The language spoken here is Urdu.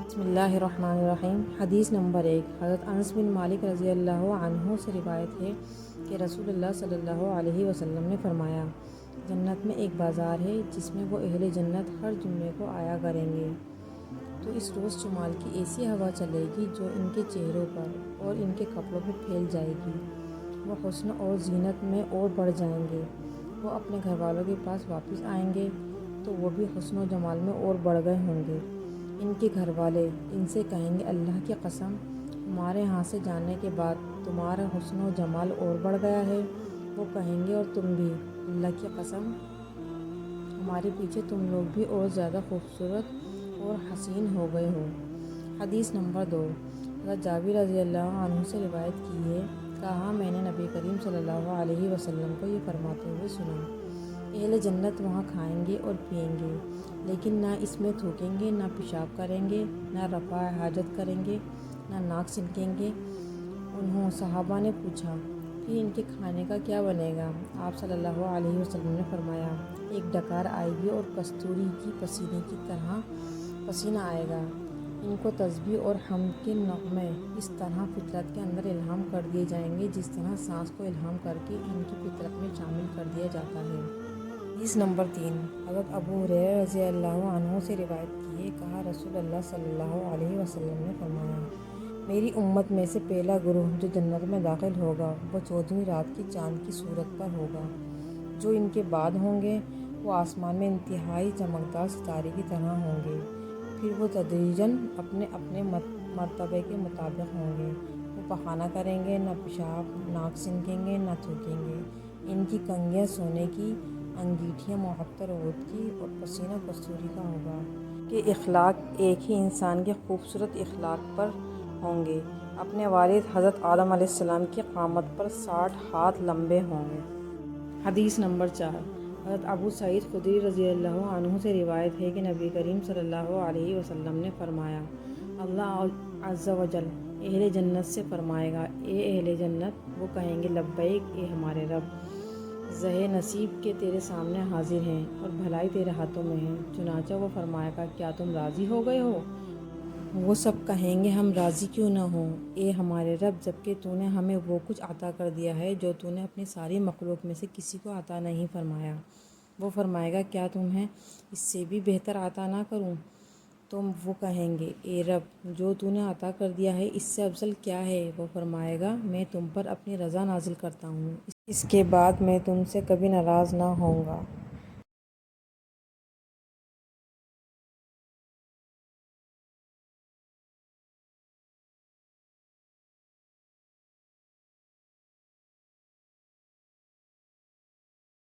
بسم اللہ الرحمن الرحیم۔ حدیث نمبر 1۔ حضرت انس بن مالک رضی اللہ عنہ سے روایت ہے کہ رسول اللہ صلی اللہ علیہ وسلم نے فرمایا، جنت میں ایک بازار ہے جس میں وہ اہل جنت ہر جمعے کو آیا کریں گے، تو اس روز شمال کی ایسی ہوا چلے گی جو ان کے چہروں پر اور ان کے کپڑوں پہ پھیل جائے گی۔ وہ حسن اور زینت میں اور بڑھ جائیں گے۔ وہ اپنے گھر والوں کے پاس واپس آئیں گے تو وہ بھی حسن و جمال میں اور بڑھ گئے ہوں گے۔ ان کے گھر والے ان سے کہیں گے، اللہ کی قسم، ہمارے ہاں سے جانے کے بعد تمہارا حسن و جمال اور بڑھ گیا ہے۔ وہ کہیں گے، اور تم بھی، اللہ کی قسم، ہمارے پیچھے تم لوگ بھی اور زیادہ خوبصورت اور حسین ہو گئے ہو۔ حدیث نمبر 2۔ حضرت جابر رضی اللہ عنہ سے روایت کی ہے، کہا، میں نے نبی کریم صلی اللہ علیہ وسلم کو یہ فرماتے ہوئے سنا، اہل جنت وہاں کھائیں گے اور پئیں گے، لیکن نہ اس میں تھوکیں گے، نہ پیشاب کریں گے، نہ رفع حاجت کریں گے، نہ ناک سنکیں گے۔ صحابہ نے پوچھا، پھر ان کے کھانے کا کیا بنے گا؟ آپ صلی اللہ علیہ وسلم نے فرمایا، ایک ڈکار آئے گی اور کستوری کی پسینے کی طرح پسینہ آئے گا۔ ان کو تسبیح اور حمد کے نغمے اس طرح فطرت کے اندر الہام کر دیے جائیں گے جس طرح سانس کو الہام کر کے ان کی فطرت میں شامل کر دیا جاتا ہے۔ حدیث نمبر 3۔ حضرت ابو ہریرہ رضی اللہ عنہ سے روایت کی ہے، کہا، رسول اللہ صلی اللہ علیہ وسلم نے فرمایا، میری امت میں سے پہلا گروہ جو جنت میں داخل ہوگا وہ 14ویں رات کی چاند کی صورت پر ہوگا۔ جو ان کے بعد ہوں گے وہ آسمان میں انتہائی چمکدار ستارے کی طرح ہوں گے، پھر وہ تدریجاً اپنے اپنے مرتبے کے مطابق ہوں گے۔ وہ پخانہ کریں گے، نہ پیشاب، ناک سنکیں گے، نہ تھوکیں گے۔ ان کی کنگھیاں سونے کی، انگیٹھیاں معطر عود کی اور پسینہ کستوری کا ہوگا۔ کہ اخلاق ایک ہی انسان کے خوبصورت اخلاق پر ہوں گے۔ اپنے والد حضرت آدم علیہ السلام کی قامت پر 60 ہاتھ لمبے ہوں گے۔ حدیث نمبر 4۔ حضرت ابو سعید خدری رضی اللہ عنہ سے روایت ہے کہ نبی کریم صلی اللہ علیہ وسلم نے فرمایا، اللہ عز و جل اہل جنت سے فرمائے گا، اے اہل جنت! وہ کہیں گے، لبیک اے ہمارے رب! زہ نصیب کے تیرے سامنے حاضر ہیں اور بھلائی تیرے ہاتھوں میں ہے۔ چنانچہ وہ فرمائے گا، کیا تم راضی ہو گئے ہو؟ وہ سب کہیں گے، ہم راضی کیوں نہ ہوں، اے ہمارے رب، جبکہ تو نے ہمیں وہ کچھ عطا کر دیا ہے جو تو نے اپنی ساری مخلوق میں سے کسی کو عطا نہیں فرمایا۔ وہ فرمائے گا، کیا تمہیں اس سے بھی بہتر عطا نہ کروں؟ تو وہ کہیں گے، اے رب، جو تو نے عطا کر دیا ہے اس سے افضل کیا ہے؟ وہ فرمائے گا، میں تم پر اپنی رضا نازل کرتا ہوں، اس کے بعد میں تم سے کبھی ناراض نہ ہوں گا۔